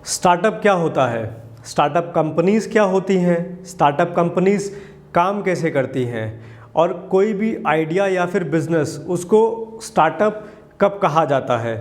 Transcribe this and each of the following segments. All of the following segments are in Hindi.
स्टार्टअप क्या होता है? स्टार्टअप कंपनीज़ क्या होती हैं? स्टार्टअप कंपनीज़ काम कैसे करती हैं? और कोई भी आइडिया या फिर बिज़नेस उसको स्टार्टअप कब कहा जाता है?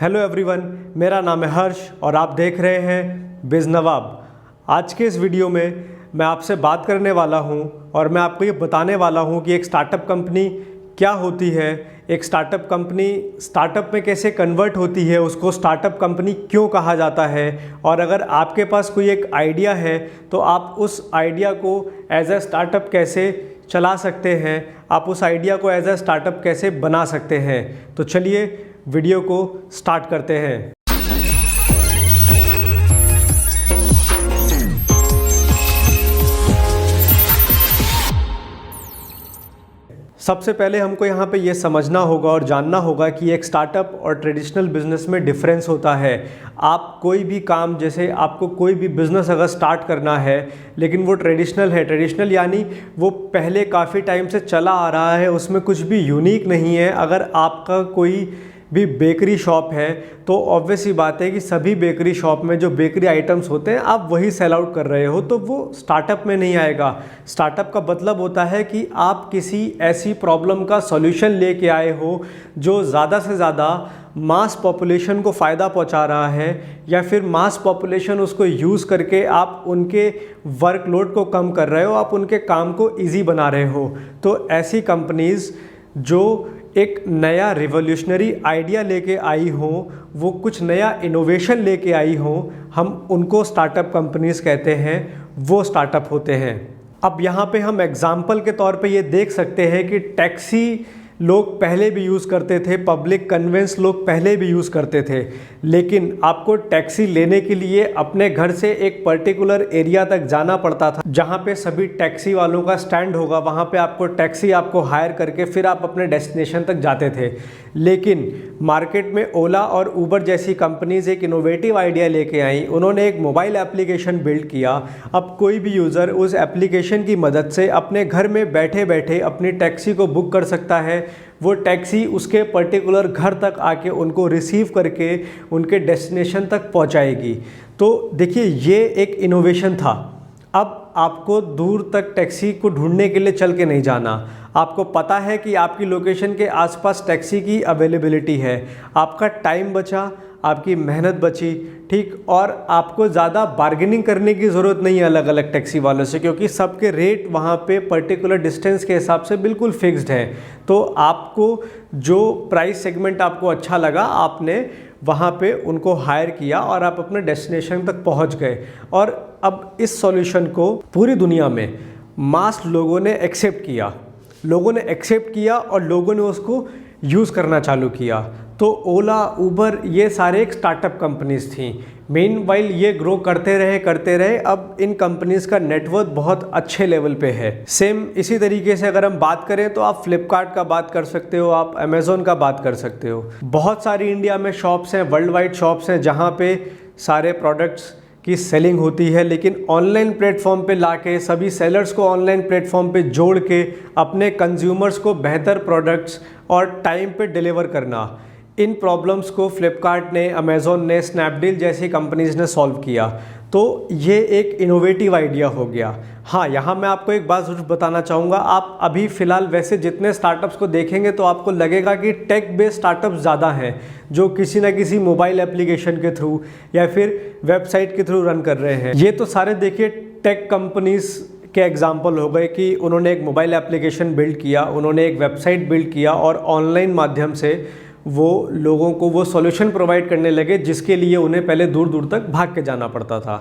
हेलो एवरीवन, मेरा नाम है हर्ष और आप देख रहे हैं बिज़ नवाब। आज के इस वीडियो में मैं आपसे बात करने वाला हूं और मैं आपको ये बताने वाला हूं कि एक स्टार्टअप कंपनी क्या होती है, एक स्टार्टअप कंपनी स्टार्टअप में कैसे कन्वर्ट होती है, उसको स्टार्टअप कंपनी क्यों कहा जाता है, और अगर आपके पास कोई एक आइडिया है तो आप उस आइडिया को एज अ स्टार्टअप कैसे चला सकते हैं, आप उस आइडिया को एज अ स्टार्टअप कैसे बना सकते हैं। तो चलिए वीडियो को स्टार्ट करते हैं। सबसे पहले हमको यहाँ पे ये समझना होगा और जानना होगा कि एक स्टार्टअप और ट्रेडिशनल बिजनेस में डिफरेंस होता है। आप कोई भी काम, जैसे आपको कोई भी बिज़नेस अगर स्टार्ट करना है लेकिन वो ट्रेडिशनल है, ट्रेडिशनल यानी वो पहले काफ़ी टाइम से चला आ रहा है, उसमें कुछ भी यूनिक नहीं है। अगर आपका कोई भी बेकरी शॉप है तो ऑब्वियस ही बात है कि सभी बेकरी शॉप में जो बेकरी आइटम्स होते हैं आप वही सेल आउट कर रहे हो, तो वो स्टार्टअप में नहीं आएगा। स्टार्टअप का मतलब होता है कि आप किसी ऐसी प्रॉब्लम का सॉल्यूशन लेके आए हो जो ज़्यादा से ज़्यादा मास पॉपुलेशन को फ़ायदा पहुंचा रहा है, या फिर मास पॉपुलेशन उसको यूज़ करके आप उनके वर्कलोड को कम कर रहे हो, आप उनके काम को ईजी बना रहे हो। तो ऐसी कंपनीज़ जो एक नया रिवोल्यूशनरी आइडिया लेके आई हो, वो कुछ नया इनोवेशन लेके आई हो, हम उनको स्टार्टअप कंपनीज कहते हैं, वो स्टार्टअप होते हैं। अब यहाँ पे हम एग्जाम्पल के तौर पे ये देख सकते हैं कि टैक्सी लोग पहले भी यूज़ करते थे, पब्लिक कन्वेंस लोग पहले भी यूज़ करते थे, लेकिन आपको टैक्सी लेने के लिए अपने घर से एक पर्टिकुलर एरिया तक जाना पड़ता था जहाँ पे सभी टैक्सी वालों का स्टैंड होगा, वहाँ पे आपको टैक्सी आपको हायर करके फिर आप अपने डेस्टिनेशन तक जाते थे। लेकिन मार्केट में ओला और ऊबर जैसी कंपनीज एक इनोवेटिव आइडिया लेके आई, उन्होंने एक मोबाइल एप्लीकेशन बिल्ड किया। अब कोई भी यूज़र उस एप्लीकेशन की मदद से अपने घर में बैठे बैठे अपनी टैक्सी को बुक कर सकता है। वो टैक्सी उसके पर्टिकुलर घर तक आके उनको रिसीव करके उनके डेस्टिनेशन तक पहुंचाएगी। तो देखिए, ये एक इनोवेशन था। अब आपको दूर तक टैक्सी को ढूंढने के लिए चल के नहीं जाना, आपको पता है कि आपकी लोकेशन के आसपास टैक्सी की अवेलेबिलिटी है, आपका टाइम बचा, आपकी मेहनत बची, ठीक, और आपको ज़्यादा बार्गेनिंग करने की ज़रूरत नहीं है अलग अलग टैक्सी वालों से, क्योंकि सबके रेट वहाँ पे पर्टिकुलर डिस्टेंस के हिसाब से बिल्कुल फिक्स्ड है। तो आपको जो प्राइस सेगमेंट आपको अच्छा लगा, आपने वहाँ पे उनको हायर किया और आप अपने डेस्टिनेशन तक पहुँच गए। और अब इस सॉल्यूशन को पूरी दुनिया में मास लोगों ने एक्सेप्ट किया, और लोगों ने उसको यूज़ करना चालू किया। तो ओला, उबर, ये सारे एक स्टार्टअप कंपनीज थी। मेनवाइल ये ग्रो करते रहे। अब इन कंपनीज़ का नेटवर्क बहुत अच्छे लेवल पे है। सेम इसी तरीके से अगर हम बात करें तो आप फ्लिपकार्ट का बात कर सकते हो, आप अमेज़ोन का बात कर सकते हो। बहुत सारी इंडिया में शॉप्स हैं, वर्ल्ड वाइड शॉप्स हैं, जहाँ पे सारे प्रोडक्ट्स की सेलिंग होती है। लेकिन ऑनलाइन प्लेटफॉर्म पे लाके सभी सेलर्स को ऑनलाइन प्लेटफॉर्म पे जोड़ के अपने कंज्यूमर्स को बेहतर प्रोडक्ट्स और टाइम पे डिलीवर करना, इन प्रॉब्लम्स को फ्लिपकार्ट ने, अमेज़ॉन ने, स्नैपडील जैसी कंपनीज़ ने सॉल्व किया। तो ये एक इनोवेटिव आइडिया हो गया। हाँ, यहाँ मैं आपको एक बात ज़रूर बताना चाहूँगा। आप अभी फ़िलहाल वैसे जितने स्टार्टअप्स को देखेंगे तो आपको लगेगा कि टेक बेस्ड स्टार्टअप्स ज़्यादा हैं, जो किसी न किसी मोबाइल एप्लीकेशन के थ्रू या फिर वेबसाइट के थ्रू रन कर रहे हैं। ये तो सारे देखिए टेक कंपनीज़ के एग्जाम्पल हो गए कि उन्होंने एक मोबाइल एप्लीकेशन बिल्ड किया, उन्होंने एक वेबसाइट बिल्ड किया और ऑनलाइन माध्यम से वो लोगों को वो सॉल्यूशन प्रोवाइड करने लगे जिसके लिए उन्हें पहले दूर दूर तक भाग के जाना पड़ता था।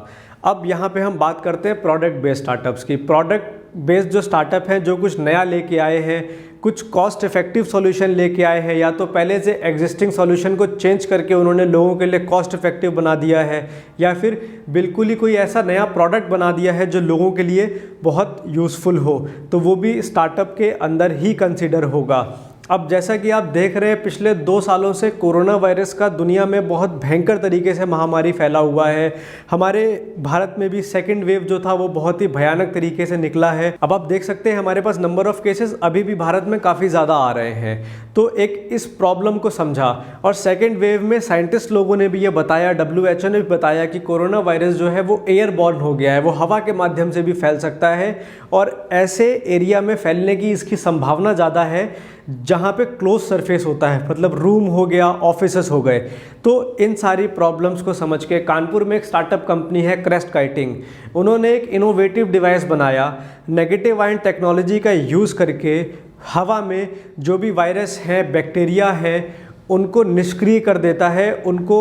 अब यहाँ पे हम बात करते हैं प्रोडक्ट बेस्ड स्टार्टअप्स की। प्रोडक्ट बेस्ड जो स्टार्टअप हैं, जो कुछ नया लेके आए हैं, कुछ कॉस्ट इफेक्टिव सॉल्यूशन लेके आए हैं, या तो पहले से एग्जिस्टिंग सॉल्यूशन को चेंज करके उन्होंने लोगों के लिए कॉस्ट इफेक्टिव बना दिया है, या फिर बिल्कुल ही कोई ऐसा नया प्रोडक्ट बना दिया है जो लोगों के लिए बहुत यूज़फुल हो, तो वो भी स्टार्टअप के अंदर ही कंसिडर होगा। अब जैसा कि आप देख रहे हैं, पिछले 2 सालों से कोरोना वायरस का दुनिया में बहुत भयंकर तरीके से महामारी फैला हुआ है। हमारे भारत में भी सेकंड वेव जो था वो बहुत ही भयानक तरीके से निकला है। अब आप देख सकते हैं हमारे पास नंबर ऑफ़ केसेस अभी भी भारत में काफ़ी ज़्यादा आ रहे हैं। तो एक इस प्रॉब्लम को समझा। और सेकेंड वेव में साइंटिस्ट लोगों ने भी ये बताया, WHO ने भी बताया कि कोरोना वायरस जो है वो एयरबॉर्न हो गया है, वो हवा के माध्यम से भी फैल सकता है और ऐसे एरिया में फैलने की इसकी संभावना ज़्यादा है जहाँ पे क्लोज सरफेस होता है, मतलब रूम हो गया, ऑफिसेस हो गए। तो इन सारी प्रॉब्लम्स को समझ के कानपुर में एक स्टार्टअप कंपनी है क्रेस्ट काइटिंग, उन्होंने एक इनोवेटिव डिवाइस बनाया, नेगेटिव आयन टेक्नोलॉजी का यूज़ करके हवा में जो भी वायरस है, बैक्टीरिया है, उनको निष्क्रिय कर देता है, उनको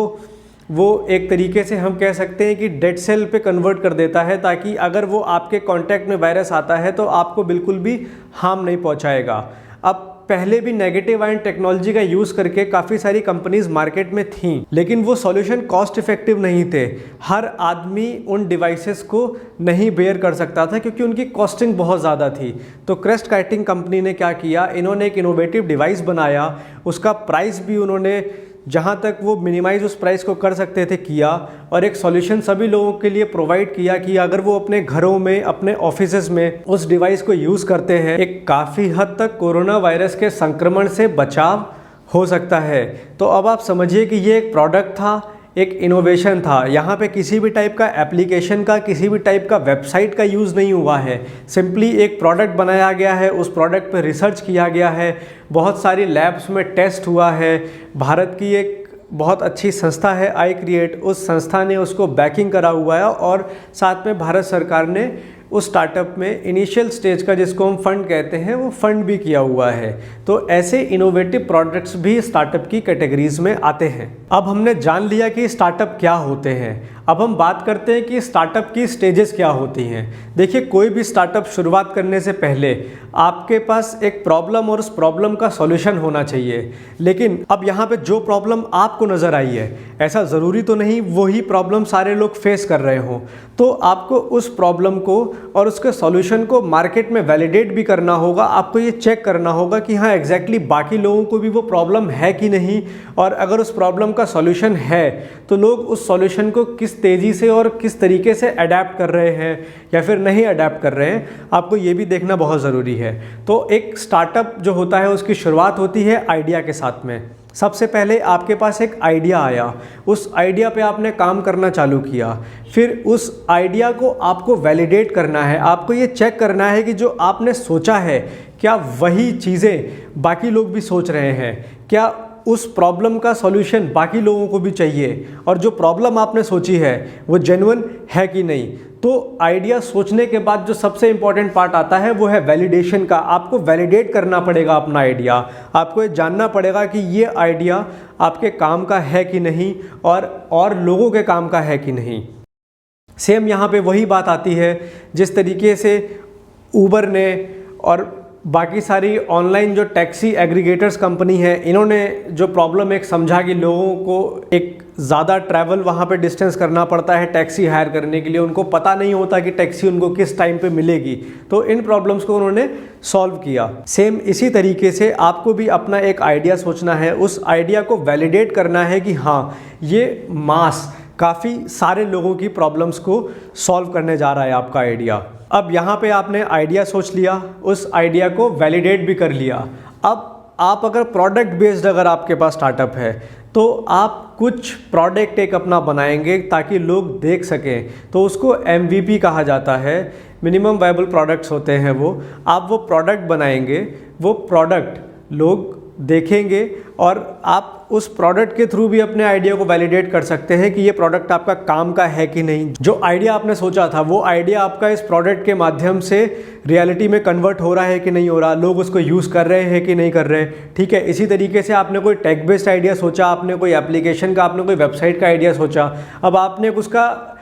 वो एक तरीके से हम कह सकते हैं कि डेड सेल पे कन्वर्ट कर देता है, ताकि अगर वो आपके कांटेक्ट में वायरस आता है तो आपको बिल्कुल भी हार्म नहीं पहुंचाएगा। अब पहले भी नेगेटिव आयन टेक्नोलॉजी का यूज़ करके काफ़ी सारी कंपनीज मार्केट में थीं, लेकिन वो सॉल्यूशन कॉस्ट इफेक्टिव नहीं थे। हर आदमी उन डिवाइसेस को नहीं बेयर कर सकता था क्योंकि उनकी कॉस्टिंग बहुत ज़्यादा थी। तो क्रेस्ट काइटिंग कंपनी ने क्या किया, इन्होंने एक इनोवेटिव डिवाइस बनाया, उसका प्राइस भी उन्होंने जहाँ तक वो मिनिमाइज़ उस प्राइस को कर सकते थे किया, और एक सॉल्यूशन सभी लोगों के लिए प्रोवाइड किया कि अगर वो अपने घरों में, अपने ऑफिसेज में उस डिवाइस को यूज़ करते हैं, एक काफ़ी हद तक कोरोना वायरस के संक्रमण से बचाव हो सकता है। तो अब आप समझिए कि ये एक प्रोडक्ट था, एक इनोवेशन था। यहाँ पे किसी भी टाइप का एप्लीकेशन का, किसी भी टाइप का वेबसाइट का यूज़ नहीं हुआ है, सिंपली एक प्रोडक्ट बनाया गया है, उस प्रोडक्ट पे रिसर्च किया गया है, बहुत सारी लैब्स में टेस्ट हुआ है। भारत की एक बहुत अच्छी संस्था है आई क्रिएट, उस संस्था ने उसको बैकिंग करा हुआ है और साथ में भारत सरकार ने उस स्टार्टअप में इनिशियल स्टेज का, जिसको हम फंड कहते हैं, वो फंड भी किया हुआ है। तो ऐसे इनोवेटिव प्रोडक्ट्स भी स्टार्टअप की कैटेगरीज में आते हैं। अब हमने जान लिया कि स्टार्टअप क्या होते हैं, अब हम बात करते हैं कि स्टार्टअप की स्टेजेस क्या होती हैं। देखिए, कोई भी स्टार्टअप शुरुआत करने से पहले आपके पास एक प्रॉब्लम और उस प्रॉब्लम का सॉल्यूशन होना चाहिए। लेकिन अब यहाँ पे जो प्रॉब्लम आपको नज़र आई है, ऐसा ज़रूरी तो नहीं वही प्रॉब्लम सारे लोग फेस कर रहे हों। तो आपको उस प्रॉब्लम को और उसके सॉल्यूशन को मार्केट में वैलिडेट भी करना होगा। आपको ये चेक करना होगा कि हाँ एग्जैक्टली बाकी लोगों को भी वो प्रॉब्लम है कि नहीं, और अगर उस प्रॉब्लम का सॉल्यूशन है तो लोग उस सॉल्यूशन को किस तेज़ी से और किस तरीके से अडेप्ट कर रहे हैं या फिर नहीं अडेप्ट कर रहे हैं, आपको ये भी देखना बहुत ज़रूरी है। तो एक स्टार्टअप जो होता है उसकी शुरुआत होती है आइडिया के साथ में। सबसे पहले आपके पास एक आइडिया आया, उस आइडिया पे आपने काम करना चालू किया, फिर उस आइडिया को आपको वैलिडेट करना है। आपको ये चेक करना है कि जो आपने सोचा है क्या वही चीज़ें बाकी लोग भी सोच रहे हैं, क्या उस प्रॉब्लम का सॉल्यूशन बाकी लोगों को भी चाहिए, और जो प्रॉब्लम आपने सोची है वो जेन्युइन है कि नहीं। तो आइडिया सोचने के बाद जो सबसे इम्पॉर्टेंट पार्ट आता है वो है वैलिडेशन का। आपको वैलिडेट करना पड़ेगा अपना आइडिया, आपको ये जानना पड़ेगा कि ये आइडिया आपके काम का है कि नहीं और लोगों के काम का है कि नहीं। सेम यहाँ पे वही बात आती है जिस तरीके से ऊबर ने और बाकी सारी ऑनलाइन जो टैक्सी एग्रीगेटर्स कंपनी है, इन्होंने जो प्रॉब्लम एक समझा कि लोगों को एक ज़्यादा ट्रैवल वहाँ पे डिस्टेंस करना पड़ता है टैक्सी हायर करने के लिए, उनको पता नहीं होता कि टैक्सी उनको किस टाइम पे मिलेगी, तो इन प्रॉब्लम्स को उन्होंने सॉल्व किया। सेम इसी तरीके से आपको भी अपना एक आइडिया सोचना है, उस आइडिया को वैलिडेट करना है कि हाँ ये मास काफ़ी सारे लोगों की प्रॉब्लम्स को सॉल्व करने जा रहा है आपका आइडिया। अब यहाँ पे आपने आइडिया सोच लिया, उस आइडिया को वैलिडेट भी कर लिया। अब आप अगर प्रोडक्ट बेस्ड अगर आपके पास स्टार्टअप है तो आप कुछ प्रोडक्ट एक अपना बनाएंगे ताकि लोग देख सकें, तो उसको MVP कहा जाता है, मिनिमम वायबल प्रोडक्ट्स होते हैं वो। आप वो प्रोडक्ट बनाएंगे, वो प्रोडक्ट लोग देखेंगे और आप उस प्रोडक्ट के थ्रू भी अपने आइडिया को वैलिडेट कर सकते हैं कि ये प्रोडक्ट आपका काम का है कि नहीं। जो आइडिया आपने सोचा था वो आइडिया आपका इस प्रोडक्ट के माध्यम से रियलिटी में कन्वर्ट हो रहा है कि नहीं हो रहा, लोग उसको यूज़ कर रहे हैं कि नहीं कर रहे। ठीक है, इसी तरीके से आपने कोई टेक बेस्ड आइडिया सोचा, आपने कोई एप्लीकेशन का, आपने कोई वेबसाइट का आइडिया सोचा, अब आपने उसका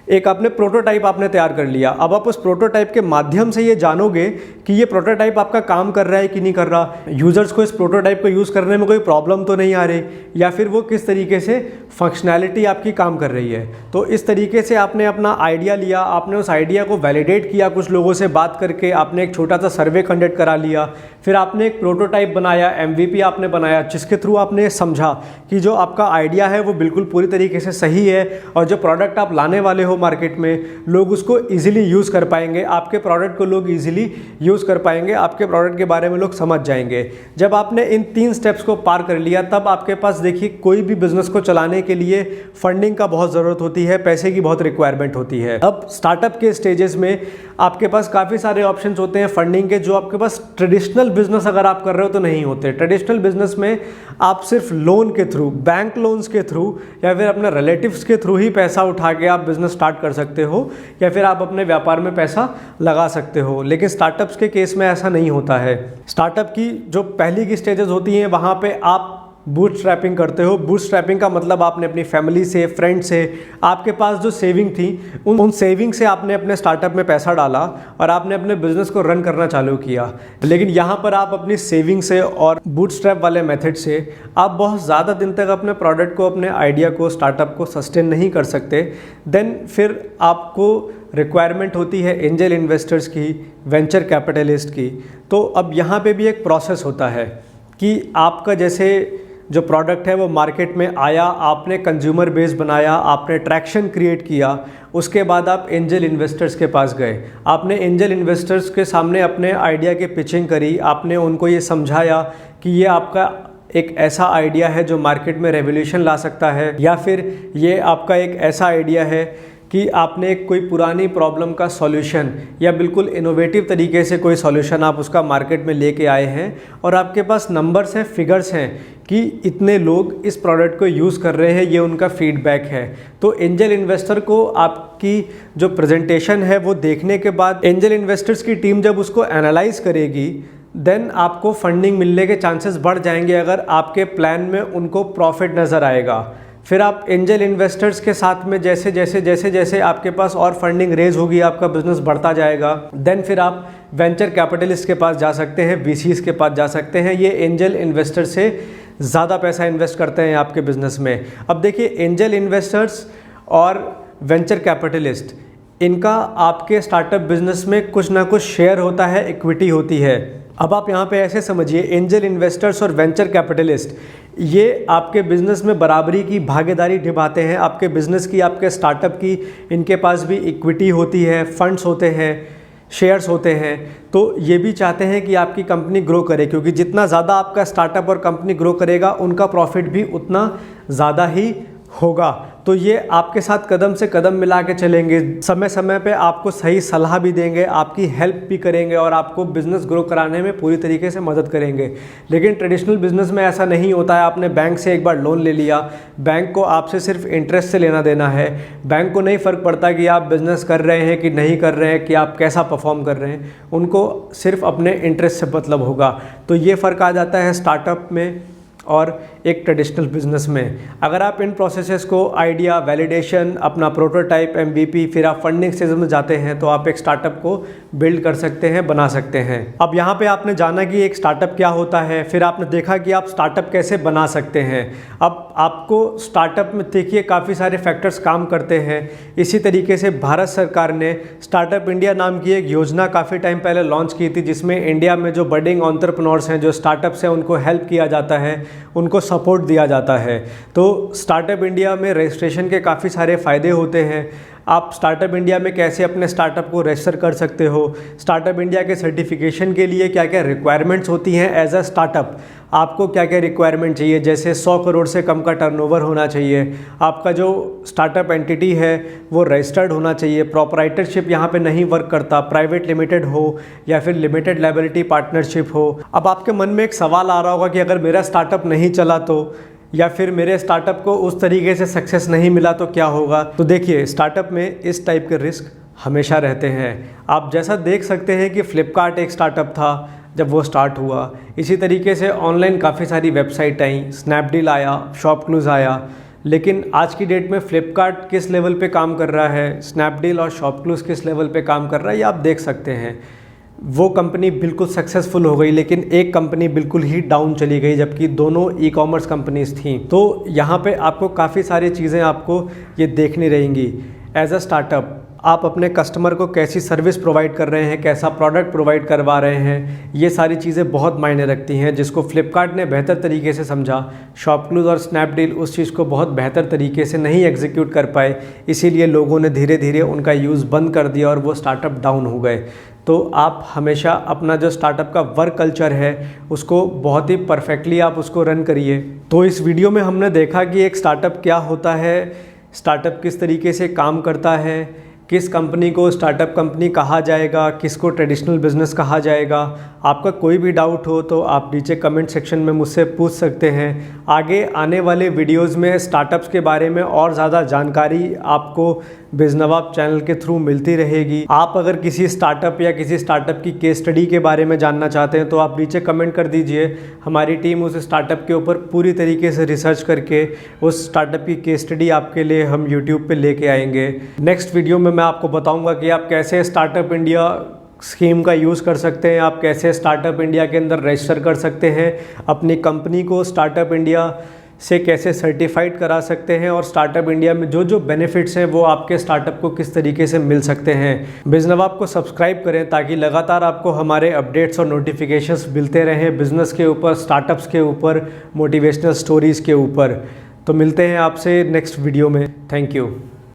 एक आपने प्रोटोटाइप आपने तैयार कर लिया। अब आप उस प्रोटोटाइप के माध्यम से ये जानोगे कि ये प्रोटोटाइप आपका काम कर रहा है कि नहीं कर रहा, यूज़र्स को इस प्रोटोटाइप को यूज़ करने में कोई प्रॉब्लम तो नहीं आ रही, या फिर वो किस तरीके से फंक्शनैलिटी आपकी काम कर रही है। तो इस तरीके से आपने अपना आइडिया लिया, आपने उस आइडिया को वैलिडेट किया, कुछ लोगों से बात करके आपने एक छोटा सा सर्वे कंडक्ट करा लिया, फिर आपने एक प्रोटोटाइप बनाया, MVP आपने बनाया, जिसके थ्रू आपने समझा कि जो आपका आइडिया है वो बिल्कुल पूरी तरीके से सही है और जो प्रोडक्ट आप लाने वाले हो मार्केट में, लोग उसको ईजिली यूज़ कर पाएंगे, आपके प्रोडक्ट को लोग ईजिली यूज़ कर पाएंगे, आपके प्रोडक्ट के बारे में लोग समझ जाएंगे। जब आपने इन 3 स्टेप्स को पार कर लिया तब आपके पास देखिए कोई भी बिजनेस को चलाने के लिए फंडिंग का बहुत ज़रूरत होती है, पैसे की बहुत रिक्वायरमेंट होती है। अब स्टार्टअप के स्टेजेस में आपके पास काफ़ी सारे ऑप्शंस होते हैं फंडिंग के, जो आपके पास ट्रेडिशनल बिजनेस अगर आप कर रहे हो तो नहीं होते। ट्रेडिशनल बिजनेस में आप सिर्फ लोन के थ्रू, बैंक लोन्स के थ्रू या फिर अपने रिलेटिव्स के थ्रू ही पैसा उठा के आप बिजनेस स्टार्ट कर सकते हो या फिर आप अपने व्यापार में पैसा लगा सकते हो। लेकिन स्टार्टअप्स के केस में ऐसा नहीं होता है। स्टार्टअप की जो पहली की स्टेजेस होती हैं वहाँ पे आप बूटस्ट्रैपिंग करते हो। बूटस्ट्रैपिंग का मतलब आपने अपनी फैमिली से, फ्रेंड से, आपके पास जो सेविंग थी उन सेविंग से आपने अपने स्टार्टअप में पैसा डाला और आपने अपने बिजनेस को रन करना चालू किया। लेकिन यहाँ पर आप अपनी सेविंग से और बूटस्ट्रैप वाले मेथड से आप बहुत ज़्यादा दिन तक अपने प्रोडक्ट को, अपने आइडिया को, स्टार्टअप को सस्टेन नहीं कर सकते। देन फिर आपको रिक्वायरमेंट होती है एंजल इन्वेस्टर्स की, वेंचर कैपिटलिस्ट की। तो अब यहाँ पे भी एक प्रोसेस होता है कि आपका जैसे जो प्रोडक्ट है वो मार्केट में आया, आपने कंज्यूमर बेस बनाया, आपने ट्रैक्शन क्रिएट किया, उसके बाद आप एंजल इन्वेस्टर्स के पास गए, आपने एंजल इन्वेस्टर्स के सामने अपने आइडिया की पिचिंग करी, आपने उनको ये समझाया कि ये आपका एक ऐसा आइडिया है जो मार्केट में रेवोल्यूशन ला सकता है, या फिर ये आपका एक ऐसा आइडिया है कि आपने कोई पुरानी प्रॉब्लम का सॉल्यूशन या बिल्कुल इनोवेटिव तरीके से कोई सॉल्यूशन आप उसका मार्केट में लेके आए हैं और आपके पास नंबर्स हैं, फिगर्स हैं कि इतने लोग इस प्रोडक्ट को यूज़ कर रहे हैं, ये उनका फीडबैक है। तो एंजल इन्वेस्टर को आपकी जो प्रेजेंटेशन है वो देखने के बाद एंजल इन्वेस्टर्स की टीम जब उसको एनालाइज करेगी, देन आपको फंडिंग मिलने के चांसेस बढ़ जाएंगे अगर आपके प्लान में उनको प्रॉफिट नज़र आएगा। फिर आप एंजल इन्वेस्टर्स के साथ में जैसे जैसे जैसे जैसे आपके पास और फंडिंग रेज होगी, आपका बिजनेस बढ़ता जाएगा, देन फिर आप वेंचर कैपिटलिस्ट के पास जा सकते हैं, वीसीज के पास जा सकते हैं। ये एंजल इन्वेस्टर से ज़्यादा पैसा इन्वेस्ट करते हैं आपके बिजनेस में। अब देखिए एंजल इन्वेस्टर्स और वेंचर कैपिटलिस्ट, इनका आपके स्टार्टअप बिजनेस में कुछ ना कुछ शेयर होता है, इक्विटी होती है। अब आप यहाँ पे ऐसे समझिए, एंजल इन्वेस्टर्स और वेंचर कैपिटलिस्ट ये आपके बिज़नेस में बराबरी की भागीदारी निभाते हैं। आपके बिज़नेस की, आपके स्टार्टअप की, इनके पास भी इक्विटी होती है, फंड्स होते हैं, शेयर्स होते हैं। तो ये भी चाहते हैं कि आपकी कंपनी ग्रो करे, क्योंकि जितना ज़्यादा आपका स्टार्टअप और कंपनी ग्रो करेगा उनका प्रॉफिट भी उतना ज़्यादा ही होगा। तो ये आपके साथ कदम से कदम मिला के चलेंगे, समय समय पे आपको सही सलाह भी देंगे, आपकी हेल्प भी करेंगे और आपको बिज़नेस ग्रो कराने में पूरी तरीके से मदद करेंगे। लेकिन ट्रेडिशनल बिज़नेस में ऐसा नहीं होता है। आपने बैंक से एक बार लोन ले लिया, बैंक को आपसे सिर्फ इंटरेस्ट से लेना देना है। बैंक को नहीं फ़र्क पड़ता कि आप बिज़नेस कर रहे हैं कि नहीं कर रहे हैं, कि आप कैसा परफॉर्म कर रहे हैं, उनको सिर्फ अपने इंटरेस्ट से मतलब होगा। तो ये फ़र्क आ जाता है स्टार्टअप में और एक ट्रेडिशनल बिजनेस में। अगर आप इन प्रोसेसेस को, आइडिया, वैलिडेशन, अपना प्रोटोटाइप, एमवीपी, फिर आप फंडिंग स्टेज में जाते हैं तो आप एक स्टार्टअप को बिल्ड कर सकते हैं, बना सकते हैं। अब यहाँ पे आपने जाना कि एक स्टार्टअप क्या होता है, फिर आपने देखा कि आप स्टार्टअप कैसे बना सकते हैं। अब आपको स्टार्टअप में देखिए काफ़ी सारे फैक्टर्स काम करते हैं। इसी तरीके से भारत सरकार ने स्टार्टअप इंडिया नाम की एक योजना काफ़ी टाइम पहले लॉन्च की थी, जिसमें इंडिया में जो बडिंग एंटरप्रेन्योर्स हैं, जो स्टार्टअप्स हैं, उनको हेल्प किया जाता है, उनको सपोर्ट दिया जाता है। तो स्टार्टअप इंडिया में रजिस्ट्रेशन के काफ़ी सारे फ़ायदे होते हैं। आप स्टार्टअप इंडिया में कैसे अपने स्टार्टअप को रजिस्टर कर सकते हो, स्टार्टअप इंडिया के सर्टिफिकेशन के लिए क्या क्या रिक्वायरमेंट्स होती हैं एज अ स्टार्टअप, आपको क्या क्या रिक्वायरमेंट चाहिए, जैसे 100 करोड़ से कम का टर्नओवर होना चाहिए, आपका जो स्टार्टअप एंटिटी है वो रजिस्टर्ड होना चाहिए, प्रोप्राइटरशिप यहाँ पे नहीं वर्क करता, प्राइवेट लिमिटेड हो या फिर लिमिटेड लायबिलिटी पार्टनरशिप हो। अब आपके मन में एक सवाल आ रहा होगा कि अगर मेरा स्टार्टअप नहीं चला तो, या फिर मेरे स्टार्टअप को उस तरीके से सक्सेस नहीं मिला तो क्या होगा। तो देखिए स्टार्टअप में इस टाइप के रिस्क हमेशा रहते हैं। आप जैसा देख सकते हैं कि फ्लिपकार्ट एक स्टार्टअप था जब वो स्टार्ट हुआ, इसी तरीके से ऑनलाइन काफ़ी सारी वेबसाइट आई, स्नैपडील आया, शॉपक्लूज़ आया। लेकिन आज की डेट में फ्लिपकार्ट किस लेवल पे काम कर रहा है, स्नैपडील और शॉपक्लूज़ किस लेवल पे काम कर रहा है, ये आप देख सकते हैं। वो कंपनी बिल्कुल सक्सेसफुल हो गई, लेकिन एक कंपनी बिल्कुल ही डाउन चली गई, जबकि दोनों ई कॉमर्स कंपनीज थीं। तो यहाँ पे आपको काफ़ी सारी चीज़ें आपको ये देखनी रहेंगी। एज अ स्टार्टअप आप अपने कस्टमर को कैसी सर्विस प्रोवाइड कर रहे हैं, कैसा प्रोडक्ट प्रोवाइड करवा रहे हैं, ये सारी चीज़ें बहुत मायने रखती हैं, जिसको फ्लिपकार्ट ने बेहतर तरीके से समझा। शॉपक्लूज़ और स्नैपडील उस चीज़ को बहुत बेहतर तरीके से नहीं एग्जीक्यूट कर पाए, इसीलिए लोगों ने धीरे धीरे उनका यूज़ बंद कर दिया और वो स्टार्टअप डाउन हो गए। तो आप हमेशा अपना जो स्टार्टअप का वर्क कल्चर है उसको बहुत ही परफेक्टली आप उसको रन करिए। तो इस वीडियो में हमने देखा कि एक स्टार्टअप क्या होता है, स्टार्टअप किस तरीके से काम करता है, किस कंपनी को स्टार्टअप कंपनी कहा जाएगा, किसको ट्रेडिशनल बिजनेस कहा जाएगा। आपका कोई भी डाउट हो तो आप नीचे कमेंट सेक्शन में मुझसे पूछ सकते हैं। आगे आने वाले वीडियोस में स्टार्टअप्स के बारे में और ज़्यादा जानकारी आपको बिजनवाब चैनल के थ्रू मिलती रहेगी। आप अगर किसी स्टार्टअप या किसी स्टार्टअप की केस स्टडी के बारे में जानना चाहते हैं तो आप नीचे कमेंट कर दीजिए। हमारी टीम उस स्टार्टअप के ऊपर पूरी तरीके से रिसर्च करके उस स्टार्टअप की केस स्टडी आपके लिए हम यूट्यूब पे लेके आएंगे। नेक्स्ट वीडियो में मैं आपको बताऊंगा कि आप कैसे स्टार्टअप इंडिया स्कीम का यूज़ कर सकते हैं, आप कैसे स्टार्टअप इंडिया के अंदर रजिस्टर कर सकते हैं, अपनी कंपनी को स्टार्टअप इंडिया से कैसे सर्टिफाइड करा सकते हैं, और स्टार्टअप इंडिया में जो जो बेनिफिट्स हैं वो आपके स्टार्टअप को किस तरीके से मिल सकते हैं। बिजनवाब को सब्सक्राइब करें ताकि लगातार आपको हमारे अपडेट्स और नोटिफिकेशंस मिलते रहें बिज़नेस के ऊपर, स्टार्टअप्स के ऊपर, मोटिवेशनल स्टोरीज़ के ऊपर। तो मिलते हैं आपसे नेक्स्ट वीडियो में। Thank you.